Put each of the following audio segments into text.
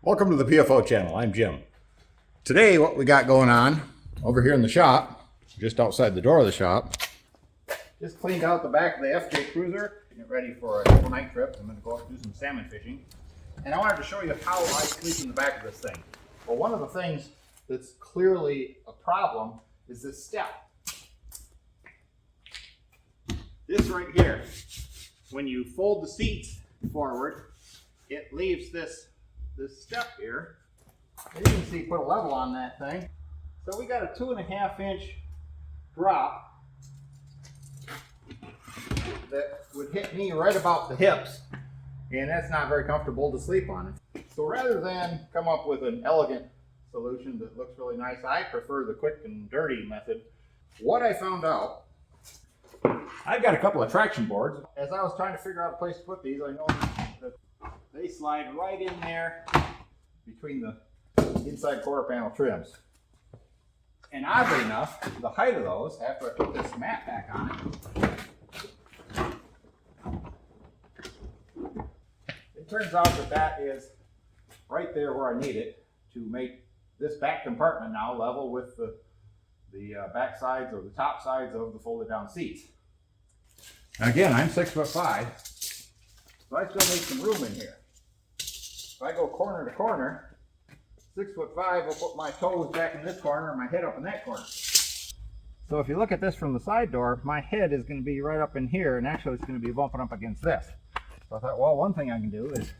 Welcome to the PFO channel. I'm Jim. Today what we got going on over here in the shop, just outside the door of the shop, just cleaned out the back of the FJ Cruiser, getting it ready for an overnight trip. I'm going to go out and do some salmon fishing. And I wanted to show you how I sleep in the back of this thing. Well, one of the things that's clearly a problem is this step. This right here, when you fold the seats forward, it leaves this step here. And you can see, put a level on that thing. So we got a 2.5 inch drop that would hit me right about the hips, and that's not very comfortable to sleep on. So rather than come up with an elegant solution that looks really nice, I prefer the quick and dirty method. What I found out, I've got a couple of traction boards. As I was trying to figure out a place to put these, I noticed that they slide right in there between the inside quarter panel trims. And oddly enough, the height of those, after I put this mat back on it, it turns out that that is right there where I need it to make this back compartment now level with the back sides or the top sides of the folded down seats. And again, I'm 6'5", so I still need some room in here. If I go corner to corner, 6'5", I'll put my toes back in this corner and my head up in that corner. So if you look at this from the side door, my head is going to be right up in here, and actually it's going to be bumping up against this. So I thought, well, one thing I can do is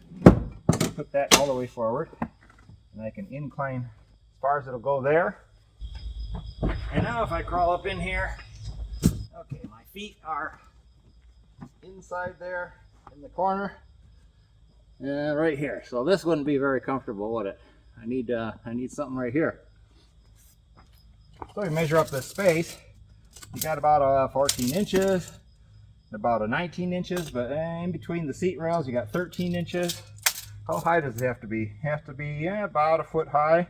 put that all the way forward, and I can incline as far as it'll go there. And now if I crawl up in here, okay, my feet are inside there in the corner, and right here. So this wouldn't be very comfortable, would it? I need something right here. So you measure up this space. You got about 14 inches, about a 19 inches, but in between the seat rails you got 13 inches. How high does it have to be? Have to be about a foot high.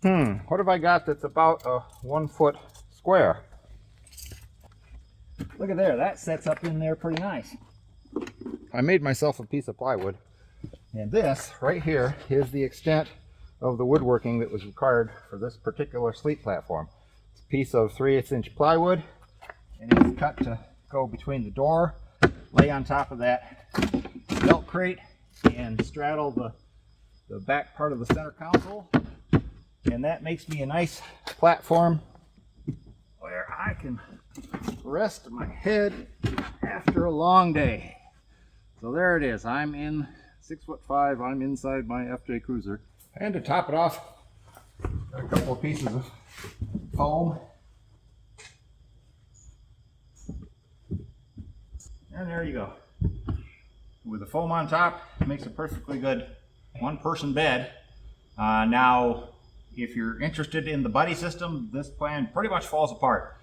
What have I got that's about a 1 foot square? Look at there, that sets up in there pretty nice. I made myself a piece of plywood, and this right here is the extent of the woodworking that was required for this particular sleep platform. It's a piece of 3/8 inch plywood, and it's cut to go between the door, lay on top of that belt crate, and straddle the back part of the center console. And that makes me a nice platform where I can rest my head after a long day. So there it is. I'm in 6'5". I'm inside my FJ Cruiser. And to top it off, got a couple of pieces of foam. And there you go. With the foam on top, it makes a perfectly good one-person bed. Now, if you're interested in the buddy system, this plan pretty much falls apart.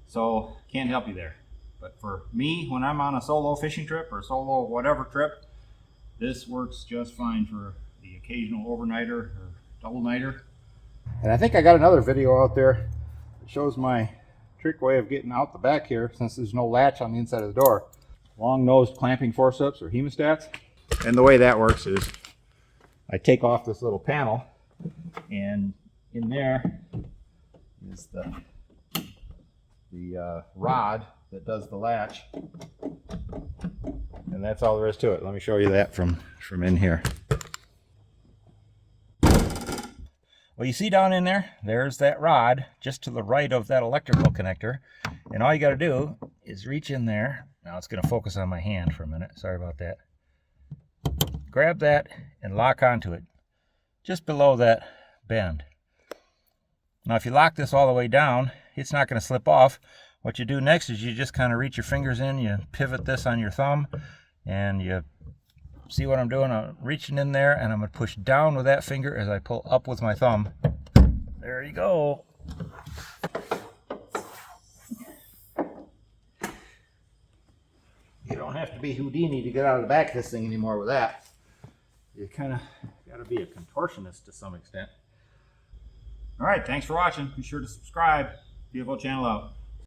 So, can't help you there. But for me, when I'm on a solo fishing trip or solo whatever trip, this works just fine for the occasional overnighter or double nighter. And I think I got another video out there that shows my trick way of getting out the back here, since there's no latch on the inside of the door. Long-nosed clamping forceps or HEMOSTATs. And the way that works is I take off this little panel, and in there is the rod that does the latch, and that's all there is to it. Let me show you that from in here. Well, you see down in there, there's that rod just to the right of that electrical connector, and all you got to do is reach in there. Now it's going to focus on my hand for a minute, sorry about that. Grab that and lock onto it just below that bend. Now if you lock this all the way down, it's not going to slip off. What you do next is you just kind of reach your fingers in, you pivot this on your thumb, and you see what I'm doing. I'm reaching in there, and I'm going to push down with that finger as I pull up with my thumb. There you go. You don't have to be Houdini to get out of the back of this thing anymore with that. You kind of got to be a contortionist to some extent. All right, thanks for watching. Be sure to subscribe. PFO channel out.